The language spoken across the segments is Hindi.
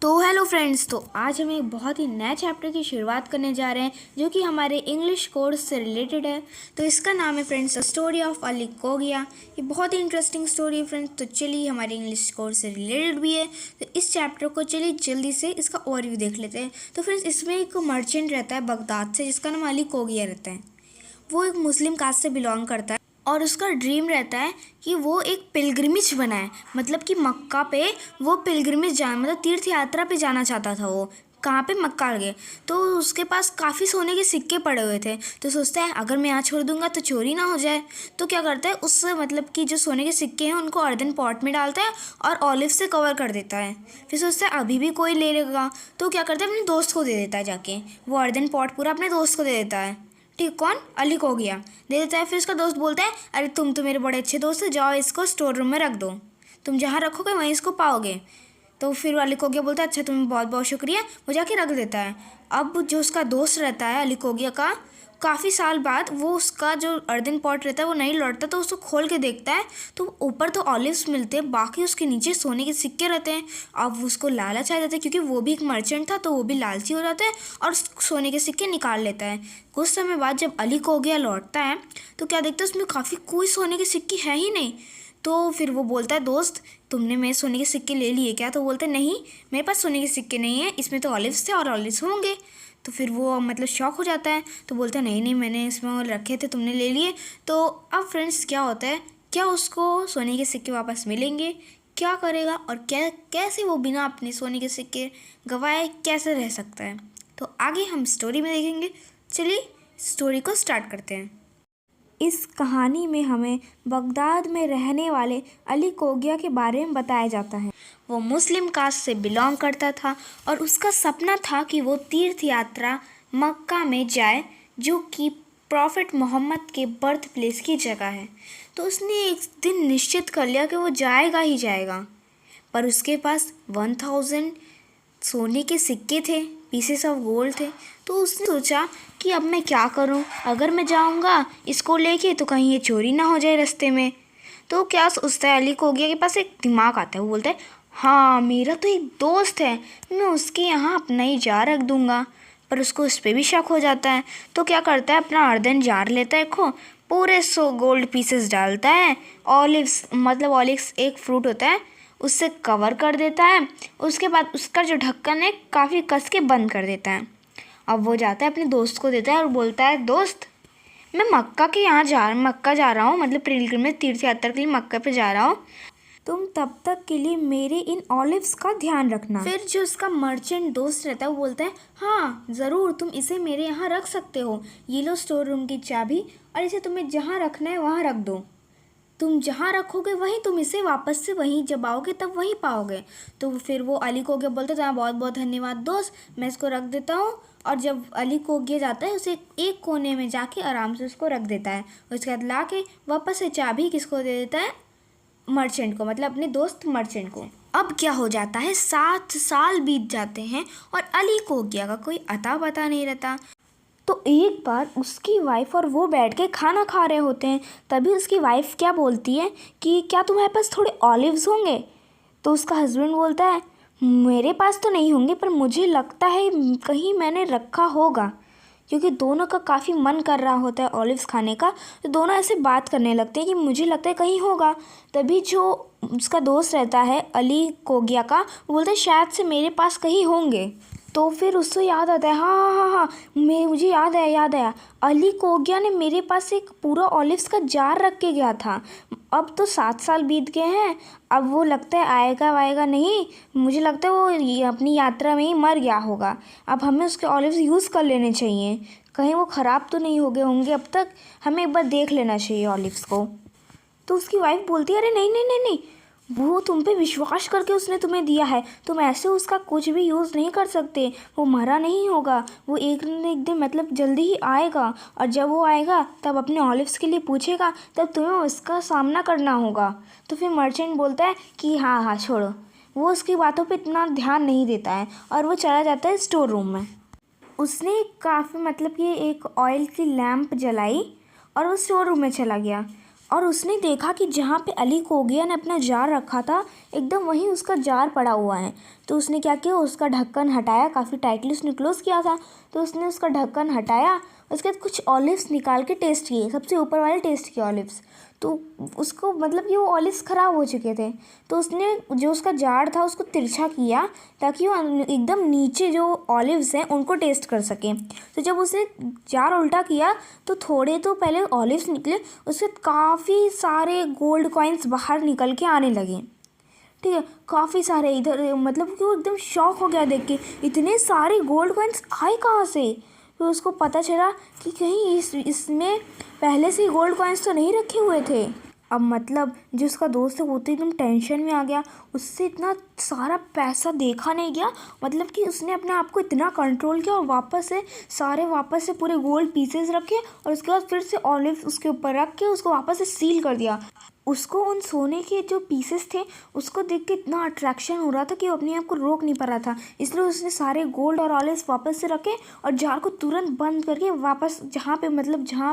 तो हेलो फ्रेंड्स, तो आज हम एक बहुत ही नए चैप्टर की शुरुआत करने जा रहे हैं जो कि हमारे इंग्लिश कोर्स से रिलेटेड है। तो इसका नाम है फ्रेंड्स स्टोरी ऑफ अली कोगिया। ये बहुत ही इंटरेस्टिंग स्टोरी है फ्रेंड्स। तो चलिए, हमारे इंग्लिश कोर्स से रिलेटेड भी है, तो इस चैप्टर को चलिए जल्दी से इसका ओवरव्यू देख लेते हैं। तो फ्रेंड्स, इसमें एक मर्चेंट रहता है बगदाद से जिसका नाम अली कोगिया रहता है। वो एक मुस्लिम कास्ट से बिलोंग करता है और उसका ड्रीम रहता है कि वो एक पिलग्रिमेज बनाए, मतलब कि मक्का पे वो पिलग्रिमेज जाए, मतलब तीर्थ यात्रा पे जाना चाहता था वो। कहाँ पे? मक्का गए। तो उसके पास काफ़ी सोने के सिक्के पड़े हुए थे, तो सोचता है अगर मैं यहाँ छोड़ दूंगा तो चोरी ना हो जाए। तो क्या करता है, उस मतलब कि जो सोने के सिक्के हैं उनको अर्दन पॉट में डालता है और ऑलिव से कवर कर देता है। फिर सोचता है अभी भी कोई ले लेगा, तो क्या करता है अपने दोस्त को दे देता है। जाके वो अर्दन पॉट पूरा अपने दोस्त को दे देता है। ठीक, कौन? अली कोगिया दे देता है। फिर उसका दोस्त बोलता है अरे तुम तो मेरे बड़े अच्छे दोस्त हो, जाओ इसको स्टोर रूम में रख दो, तुम जहाँ रखोगे वहीं इसको पाओगे। तो फिर अली कोगिया बोलता है अच्छा तुम्हें बहुत बहुत शुक्रिया, वो जाके रख देता है। अब जो उसका दोस्त रहता है अली कोगिया का, काफ़ी साल बाद वो उसका जो अर्दन पॉट रहता है वो नहीं लौटता, तो उसको खोल के देखता है तो ऊपर तो ऑलिव्स मिलते हैं, बाकी उसके नीचे सोने के सिक्के रहते हैं। अब उसको लालच आ जाता है क्योंकि वो भी एक मर्चेंट था, तो वो भी लालची हो जाता है और सोने के सिक्के निकाल लेता है। कुछ समय बाद जब अली कोगिया लौटता है तो क्या देखता है उसमें काफ़ी कोई सोने के सिक्के है ही नहीं। तो फिर वो बोलता है दोस्त तुमने मेरे सोने के सिक्के ले लिए क्या? तो बोलते नहीं, मेरे पास सोने के सिक्के नहीं है, इसमें तो ऑलिव्स थे और ऑलिव्स होंगे। तो फिर वो मतलब शॉक हो जाता है, तो बोलता है नहीं नहीं मैंने इसमें रखे थे, तुमने ले लिए। तो अब फ्रेंड्स क्या होता है, क्या उसको सोने के सिक्के वापस मिलेंगे? क्या करेगा और क्या कैसे वो बिना अपने सोने के सिक्के गंवाए कैसे रह सकता है? तो आगे हम स्टोरी में देखेंगे। चलिए स्टोरी को स्टार्ट करते हैं। इस कहानी में हमें बगदाद में रहने वाले अली कोगिया के बारे में बताया जाता है। वो मुस्लिम कास्ट से बिलोंग करता था और उसका सपना था कि वो तीर्थ यात्रा मक्का में जाए, जो कि प्रॉफिट मोहम्मद के बर्थ प्लेस की जगह है। तो उसने एक दिन निश्चित कर लिया कि वो जाएगा ही जाएगा। पर उसके पास 1000 सोने के सिक्के थे, पीसेस ऑफ गोल्ड थे। तो उसने सोचा कि अब मैं क्या करूं, अगर मैं जाऊंगा इसको लेके तो कहीं ये चोरी ना हो जाए रास्ते में। तो क्या सोचता है, अली कोगिया के पास एक दिमाग आता है। वो बोलता है हाँ मेरा तो एक दोस्त है, मैं उसके यहाँ अपना ही जार रख दूंगा। पर उसको उस पर भी शक हो जाता है, तो क्या करता है अपना अर्दन जार लेता है, पूरे 100 गोल्ड पीसेस डालता है, ऑलिव्स मतलब ऑलिव्स एक फ्रूट होता है उससे कवर कर देता है। उसके बाद उसका जो ढक्कन है काफ़ी कस के बंद कर देता है। अब वो जाता है अपने दोस्त को देता है और बोलता है दोस्त मैं मक्का जा रहा हूँ, मतलब पिलग्रिमेज तीर्थ यात्रा के लिए मक्का पे जा रहा हूँ, तुम तब तक के लिए मेरे इन ऑलिव्स का ध्यान रखना। फिर जो उसका मर्चेंट दोस्त रहता है वो बोलता है हाँ ज़रूर, तुम इसे मेरे यहाँ रख सकते हो, ये लो स्टोर रूम की चाबी और इसे तुम्हें जहाँ रखना है वहाँ रख दो, तुम जहाँ रखोगे वहीं तुम इसे वापस से वहीं जब आओगे तब वहीं पाओगे। तो फिर वो अली कोगिया बोलते थे हाँ बहुत बहुत धन्यवाद दोस्त, मैं इसको रख देता हूँ। और जब अली कोगिया जाता है उसे एक कोने में जाके आराम से उसको रख देता है। उसके बाद ला के वापस से चाबी किसको दे देता है? मर्चेंट को, मतलब अपने दोस्त मर्चेंट को। अब क्या हो जाता है, 7 साल बीत जाते हैं और अली कोगिया का कोई अता पता नहीं रहता। तो एक बार उसकी वाइफ और वो बैठ के खाना खा रहे होते हैं, तभी उसकी वाइफ क्या बोलती है कि क्या तुम्हारे पास थोड़े ऑलिव्स होंगे? तो उसका हस्बैंड बोलता है मेरे पास तो नहीं होंगे, पर मुझे लगता है कहीं मैंने रखा होगा, क्योंकि दोनों का काफ़ी मन कर रहा होता है ऑलिव्स खाने का। तो दोनों ऐसे बात करने लगते हैं कि मुझे लगता है कहीं होगा। तभी जो उसका दोस्त रहता है अली कोगिया का, वो बोलता है शायद से मेरे पास कहीं होंगे। तो फिर उसको याद आता है हाँ हाँ हाँ मुझे याद आया, अली कोगिया ने मेरे पास एक पूरा ऑलिव्स का जार रख के गया था। अब तो 7 साल बीत गए हैं, अब वो लगता है आएगा नहीं, मुझे लगता है वो अपनी यात्रा में ही मर गया होगा। अब हमें उसके ऑलिव्स यूज़ कर लेने चाहिए, कहीं वो ख़राब तो नहीं हो गए होंगे अब तक, हमें एक बार देख लेना चाहिए ऑलिव्स को। तो उसकी वाइफ बोलती है अरे नहीं नहीं नहीं नहीं, वो तुम पे विश्वास करके उसने तुम्हें दिया है, तुम ऐसे उसका कुछ भी यूज़ नहीं कर सकते, वो मरा नहीं होगा, वो एक न एक दिन मतलब जल्दी ही आएगा, और जब वो आएगा तब अपने ऑलिव्स के लिए पूछेगा, तब तुम्हें उसका सामना करना होगा। तो फिर मर्चेंट बोलता है कि हाँ छोड़ो, वो उसकी बातों पे इतना ध्यान नहीं देता है और वो चला जाता है स्टोर रूम में। उसने काफ़ी मतलब कि एक ऑयल की लैंप जलाई और वो स्टोर रूम में चला गया। और उसने देखा कि जहाँ पे अली कोगिया ने अपना जार रखा था एकदम वहीं उसका जार पड़ा हुआ है। तो उसने क्या किया, उसका ढक्कन हटाया, काफ़ी टाइटली उसने क्लोज़ किया था। तो उसने उसका ढक्कन हटाया, उसके बाद कुछ ऑलिव्स निकाल के टेस्ट किए, सबसे ऊपर वाले टेस्ट किए ऑलिव्स। तो उसको मतलब कि वो ऑलिव्स ख़राब हो चुके थे। तो उसने जो उसका जार था उसको तिरछा किया ताकि वो एकदम नीचे जो ऑलिव्स हैं उनको टेस्ट कर सके। तो जब उसने जार उल्टा किया तो थोड़े तो पहले ऑलिव्स निकले, उसके काफ़ी सारे गोल्ड कॉइन्स बाहर निकल के आने लगे। ठीक है, काफ़ी सारे इधर, मतलब कि वो एकदम शॉक हो गया देख के, इतने सारे गोल्ड कॉइन्स आए कहाँ से। फिर उसको पता चला कि कहीं इसमें पहले से ही गोल्ड कॉइन्स तो नहीं रखे हुए थे। अब मतलब जो उसका दोस्त है वो तो एकदम टेंशन में आ गया, उससे इतना सारा पैसा देखा नहीं गया। मतलब कि उसने अपने आप को इतना कंट्रोल किया और वापस से पूरे गोल्ड पीसेस रखे और उसके बाद फिर से ऑलिव उसके ऊपर रख के उसको वापस से सील कर दिया। उसको उन सोने के जो पीसेस थे उसको देख के इतना अट्रैक्शन हो रहा था कि वो अपने आप को रोक नहीं पा रहा था, इसलिए उसने सारे गोल्ड और ऑलिव्स वापस से रखे और जार को तुरंत बंद करके वापस जहाँ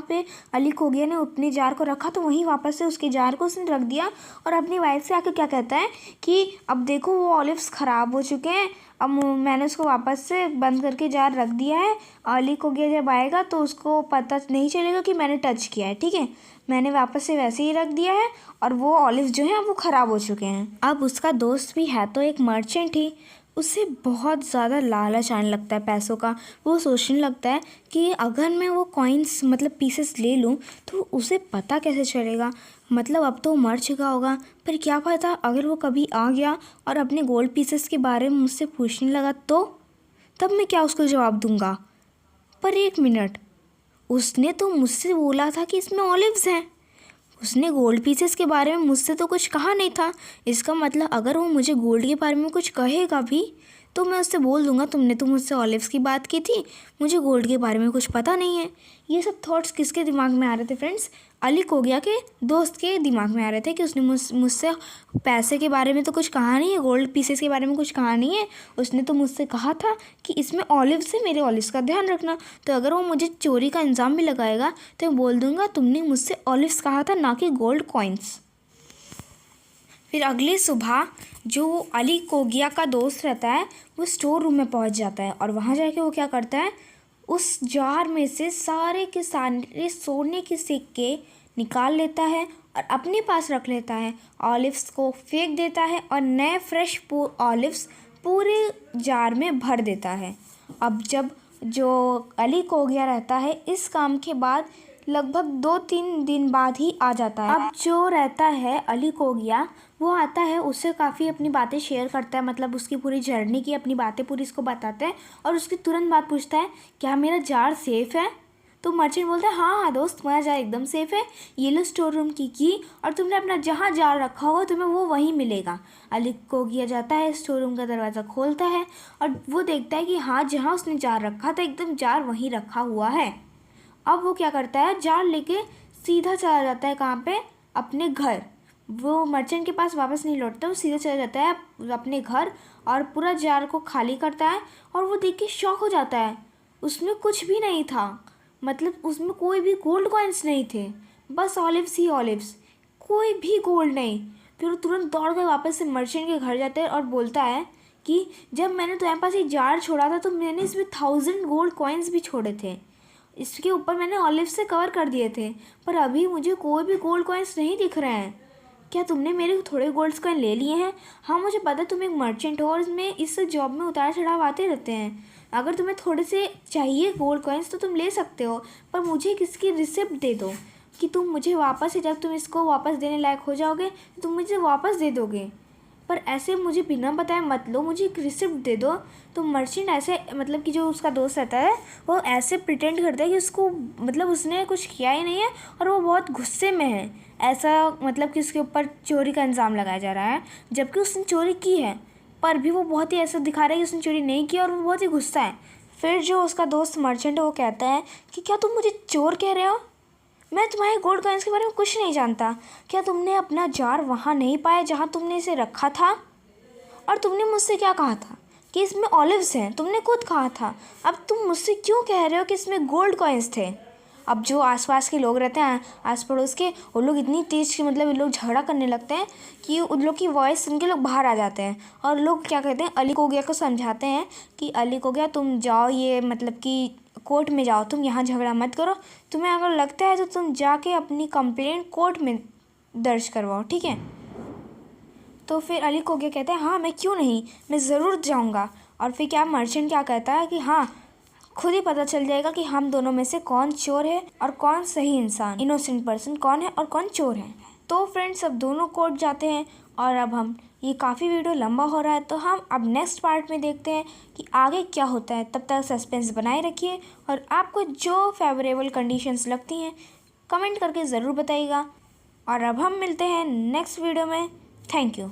पे अली कोगिया ने अपने जार को रखा तो वहीं वापस से उसके जार को उसने रख दिया। और अपनी वाइफ से आकर क्या कहता है कि अब देखो वो ऑलिव्स ख़राब हो चुके हैं, अब मैंने उसको वापस से बंद करके जार रख दिया है। अली कोगिया जब आएगा तो उसको पता नहीं चलेगा कि मैंने टच किया है। ठीक है, मैंने वापस से वैसे ही रख दिया है और वो ऑलिव जो है वो ख़राब हो चुके हैं। अब उसका दोस्त भी है तो एक मर्चेंट ही, उसे बहुत ज़्यादा लालच आने लगता है पैसों का। वो सोचने लगता है कि अगर मैं वो कॉइन्स मतलब पीसेस ले लूँ तो उसे पता कैसे चलेगा, मतलब अब तो मर चुका होगा, पर क्या पता अगर वो कभी आ गया और अपने गोल्ड पीसेस के बारे में मुझसे पूछने लगा तो तब मैं क्या उसको जवाब दूंगा। पर एक मिनट, उसने तो मुझसे बोला था कि इसमें ऑलिव्स हैं, उसने गोल्ड पीसेस के बारे में मुझसे तो कुछ कहा नहीं था। इसका मतलब अगर वो मुझे गोल्ड के बारे में कुछ कहेगा भी तो मैं उससे बोल दूंगा तुमने तो मुझसे ऑलिव्स की बात की थी, मुझे गोल्ड के बारे में कुछ पता नहीं है। ये सब थॉट्स किसके दिमाग में आ रहे थे फ्रेंड्स? अली कोगिया के दोस्त के दिमाग में आ रहे थे कि उसने मुझसे पैसे के बारे में तो कुछ कहा नहीं है, गोल्ड पीसेस के बारे में कुछ कहा नहीं है, उसने तो मुझसे कहा था कि इसमें ऑलिव्स है, मेरे ऑलिव्स का ध्यान रखना। तो अगर वो मुझे चोरी का इल्ज़ाम भी लगाएगा तो मैं बोल दूंगा तुमने मुझसे ऑलिव्स कहा था ना कि गोल्ड कॉइन्स। फिर अगली सुबह जो अली कोगिया का दोस्त रहता है वो स्टोर रूम में पहुंच जाता है और वहां जाके वो क्या करता है, उस जार में से सारे के सारे सोने के सिक्के निकाल लेता है और अपने पास रख लेता है, ऑलिव्स को फेंक देता है और नए फ्रेश ऑलिव्स पूरे जार में भर देता है। अब जब जो अली कोगिया रहता है इस काम के बाद लगभग 2-3 दिन बाद ही आ जाता है। अब जो रहता है अली कोगिया वो आता है, उससे काफ़ी अपनी बातें शेयर करता है, मतलब उसकी पूरी जर्नी की अपनी बातें पूरी इसको बताता है और उसकी तुरंत बात पूछता है क्या मेरा जार सेफ़ है? तो मर्चेंट बोलता है हाँ हाँ दोस्त, तुम्हारा जार एकदम सेफ़ है, ये लो स्टोर रूम की की और तुमने अपना जहाँ जार रखा होगा तुम्हें वो वहीं मिलेगा। अली कोगिया जाता है, स्टोर रूम का दरवाज़ा खोलता है और वो देखता है कि हाँ जहाँ उसने जार रखा था एकदम जार वहीं रखा हुआ है। अब वो क्या करता है, जार लेके सीधा चला जाता है कहाँ पे, अपने घर। वो मर्चेंट के पास वापस नहीं लौटता, वो सीधा चला जाता है अपने घर और पूरा जार को खाली करता है और वो देख के शॉक हो जाता है, उसमें कुछ भी नहीं था, मतलब उसमें कोई भी गोल्ड कॉइन्स नहीं थे, बस ऑलिव्स ही ऑलिव्स, कोई भी गोल्ड नहीं। फिर वो तुरंत दौड़ कर वापस से मर्चेंट के घर जाता है और बोलता है कि जब मैंने तुम्हारे पास ये जार छोड़ा था तो मैंने इसमें 1000 गोल्ड कॉइन्स भी छोड़े थे, इसके ऊपर मैंने ऑलिव से कवर कर दिए थे, पर अभी मुझे कोई भी गोल्ड कॉइन्स नहीं दिख रहे हैं। क्या तुमने मेरे थोड़े गोल्ड कॉइन ले लिए हैं? हाँ मुझे पता है तुम एक मर्चेंट हो और इसमें इस जॉब में उतार चढ़ाव आते रहते हैं, अगर तुम्हें थोड़े से चाहिए गोल्ड कॉइन्स तो तुम ले सकते हो, पर मुझे किसकी रिसिप्ट दे दो कि तुम मुझे वापस, जब तुम इसको वापस देने लायक हो जाओगे तो तुम मुझे वापस दे दोगे, पर ऐसे मुझे बिना बताए मत लो, मुझे एक रिसिप्ट दे दो। तो मर्चेंट ऐसे, मतलब कि जो उसका दोस्त रहता है वो ऐसे प्रिटेंड करता है कि उसको मतलब उसने कुछ किया ही नहीं है और वो बहुत गुस्से में है, ऐसा मतलब कि उसके ऊपर चोरी का इल्ज़ाम लगाया जा रहा है जबकि उसने चोरी की है, पर भी वो बहुत ही ऐसा दिखा रहा है कि उसने चोरी नहीं की और वो बहुत ही गुस्सा है। फिर जो उसका दोस्त मर्चेंट है वो कहता है कि क्या तुम मुझे चोर कह रहे हो? मैं तुम्हारे गोल्ड कॉइन्स के बारे में कुछ नहीं जानता, क्या तुमने अपना जार वहाँ नहीं पाया जहाँ तुमने इसे रखा था? और तुमने मुझसे क्या कहा था कि इसमें ऑलिव्स हैं, तुमने खुद कहा था, अब तुम मुझसे क्यों कह रहे हो कि इसमें गोल्ड कॉइन्स थे? अब जो आसपास के लोग रहते हैं आस पड़ोस के, वो लोग इतनी तेज़ कि मतलब ये लोग झगड़ा करने लगते हैं कि उन लोग की वॉइस सुन के लोग बाहर आ जाते हैं। और लोग क्या कहते हैं, अली कोगिया को समझाते हैं कि अली कोगिया तुम जाओ, ये मतलब कि कोर्ट में जाओ, तुम यहाँ झगड़ा मत करो, तुम्हें अगर लगता है तो तुम जाके अपनी कंप्लेंट कोर्ट में दर्ज करवाओ, ठीक है। तो फिर अली कोगिया कहते हैं हाँ मैं क्यों नहीं, मैं ज़रूर जाऊँगा। और फिर क्या मर्चेंट क्या कहता है कि हाँ खुद ही पता चल जाएगा कि हम दोनों में से कौन चोर है और कौन सही इंसान, इनोसेंट पर्सन कौन है और कौन चोर है। तो फ्रेंड्स अब दोनों कोर्ट जाते हैं और अब हम, ये काफ़ी वीडियो लंबा हो रहा है तो हम अब नेक्स्ट पार्ट में देखते हैं कि आगे क्या होता है। तब तक सस्पेंस बनाए रखिए और आपको जो फेवरेबल कंडीशंस लगती हैं कमेंट करके ज़रूर बताइएगा। और अब हम मिलते हैं नेक्स्ट वीडियो में। Thank you.